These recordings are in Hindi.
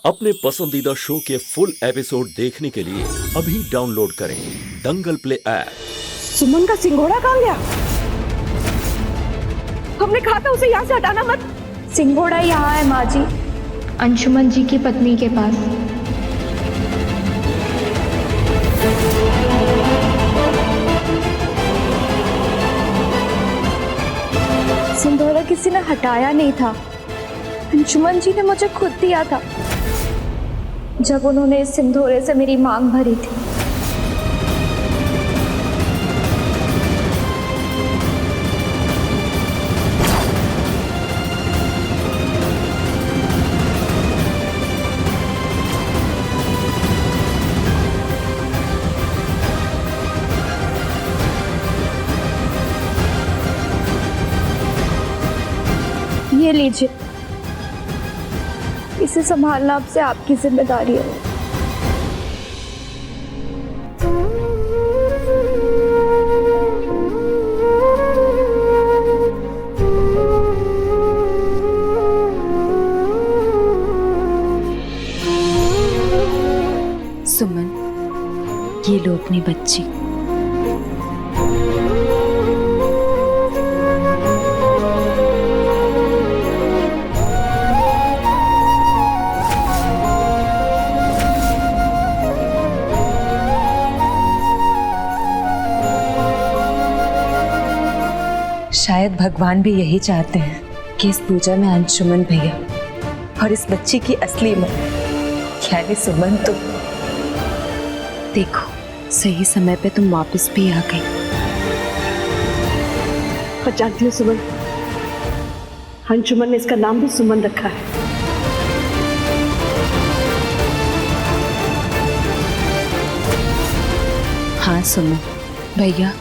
अपने पसंदीदा शो के फुल एपिसोड देखने के लिए अभी डाउनलोड करें दंगल प्ले ऐप। सुमन का सिंघोड़ा कहाँ गया? हमने कहा था उसे यहाँ से हटाना मत। सिंघोड़ा यहाँ है माँ जी, अंशुमन जी की पत्नी के पास। सिंघोड़ा किसी ने हटाया नहीं था, अंशुमन जी ने मुझे खुद दिया था जब उन्होंने इस सिंदूरे से मेरी मांग भरी थी। ये लीजिए, इसे संभालना अब से आपकी जिम्मेदारी है। सुमन, ये लो अपनी बच्ची। शायद भगवान भी यही चाहते हैं कि इस पूजा में अंशुमन भैया और इस बच्ची की असली मां यानी सुमन तुम। देखो, सही समय पे तुम वापस भी आ गई। पर जानती हो सुमन, अंशुमन ने इसका नाम भी सुमन रखा है। हाँ सुमन भैया,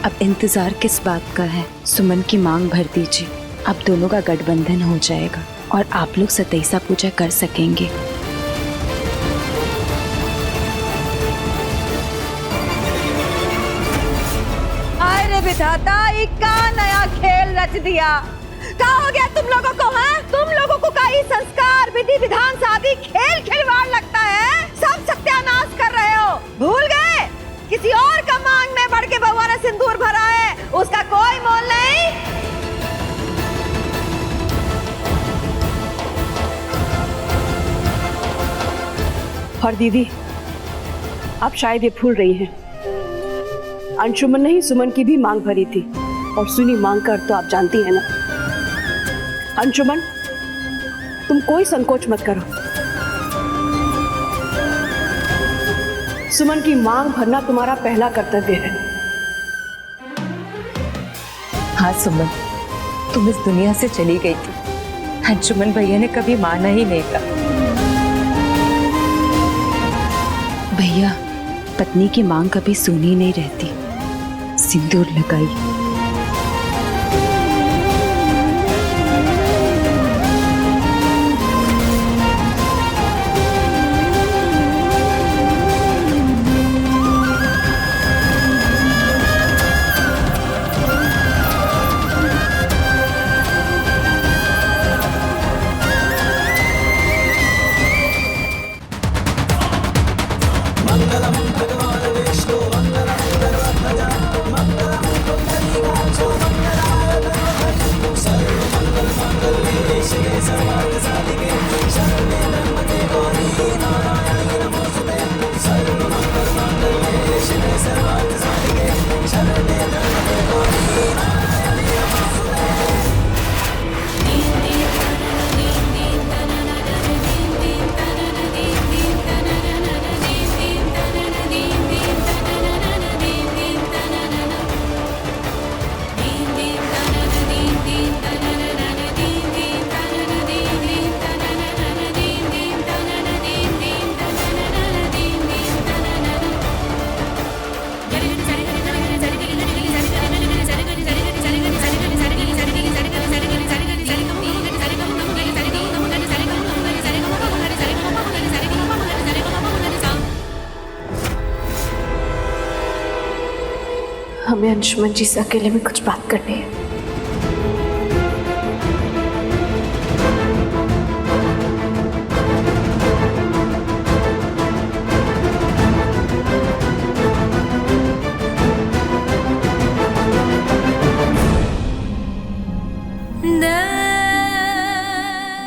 अब इंतजार किस बात का है? सुमन की मांग भर दीजिए, अब दोनों का गठबंधन हो जाएगा और आप लोग सतैसा पूजा कर सकेंगे। अरे विधाता, का नया खेल रच दिया। क्या हो गया तुम लोगों को? है तुम लोगों को का ही संस्कार विधि विधान शादी खेल खिलवाड़ लगता है? सब सत्यानाश कर रहे हो। भूल गए किसी और का मांग में बढ़ के बउआ ने सिंदूर भरा है, उसका कोई मोल नहीं। और दीदी, आप शायद ये भूल रही हैं, अंशुमन ने ही सुमन की भी मांग भरी थी और सुनी मांग का अर्थ तो आप जानती हैं ना। अंशुमन, तुम कोई संकोच मत करो। सुमन की मांग भरना तुम्हारा पहला कर्तव्य है। हाँ सुमन, तुम इस दुनिया से चली गई थी, अंशुमन भैया ने कभी माना ही नहीं था। भैया, पत्नी की मांग कभी सुनी नहीं रहती। सिंदूर लगाई। हमें अंशुमन जी से अकेले में कुछ बात करनी है।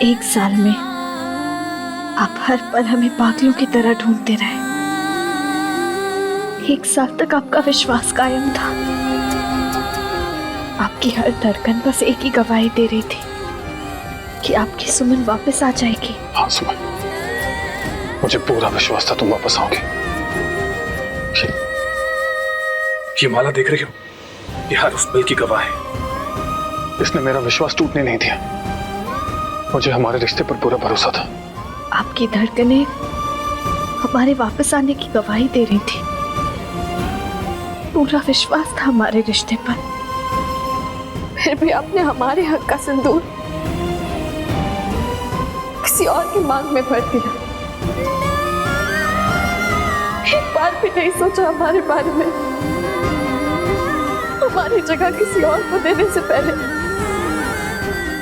1 साल में आप हर पल हमें पागलों की तरह ढूंढते रहे। 1 साल तक आपका विश्वास कायम था। आपकी हर धड़कन बस एक ही गवाही दे रही थी कि आपकी सुमन वापस आ जाएगी। हाँ सुमन, मुझे पूरा विश्वास था तुम वापस आओगे। ये माला देख रही हो, ये हर उस पल की गवाह है। इसने मेरा विश्वास टूटने नहीं दिया। मुझे हमारे रिश्ते पर पूरा भरोसा था। आपकी धड़कनें हमारे वापस आने की गवाही दे रही थी। पूरा विश्वास था हमारे रिश्ते पर। फिर भी आपने हमारे हक का सिंदूर किसी और की मांग में भर दिया। एक बार भी नहीं सोचा हमारे बारे में। हमारी जगह किसी और को देने से पहले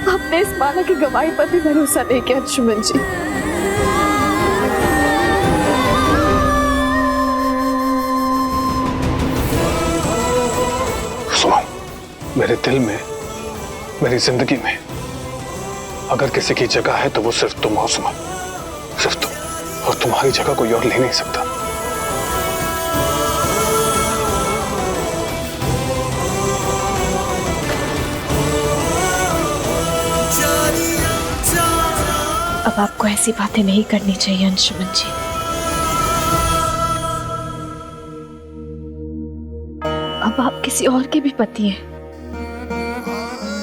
आपने इस माला की गवाही पर भी भरोसा नहीं किया अंशुमन जी। सुमन, मेरे दिल में, मेरी जिंदगी में अगर किसी की जगह है तो वो सिर्फ तुम हो सुमन, सिर्फ तुम। और तुम्हारी जगह कोई और ले नहीं सकता। अब आपको ऐसी बातें नहीं करनी चाहिए अंशुमन जी। अब आप किसी और के भी पति हैं।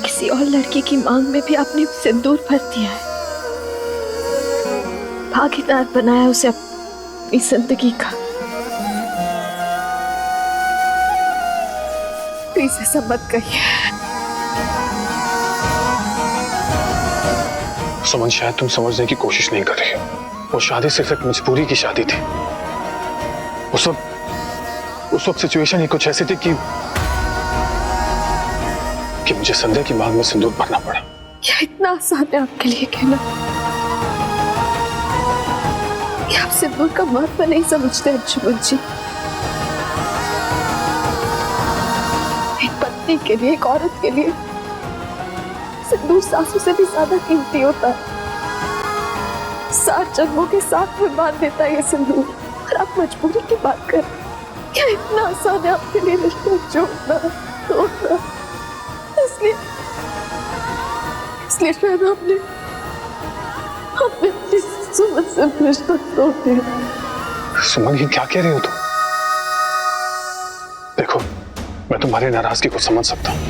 किसी और लड़के की मांग में भी आपने सिंदूर भर दिया है। भागीदार बनाया उसे अपनी जिंदगी का। प्लीज ऐसा मत कहिए। सुमन, शायद तुम समझने की कोशिश नहीं कर रही हो। वो शादी सिर्फ एक मजबूरी की शादी थी। उस वक्त सिचुएशन ही कुछ ऐसी थी कि मुझे संध्या की मांग में सिंदूर भरना पड़ा। क्या इतना आसान है आपके लिए कहना कि आप सिंदूर का महत्व नहीं समझते अंशुमन जी? एक पत्नी के लिए, एक औरत के लिए सिंदूर सासू से भी ज्यादा कीमती होता है। 7 जन्मों के साथ में बांध देता है ये सिंदूर। और आप मजबूरी की बात कर रहे हैं। क्या इतना आसान है आपके लिए रिश्ता जोड़ना, तोड़ना? इसलिए शायद आपने अपनी सुमन से रिश्ता तोड़ दिया। सुमन, ये क्या कह रही हो तुम? देखो, मैं तुम्हारी नाराजगी को समझ सकता हूँ,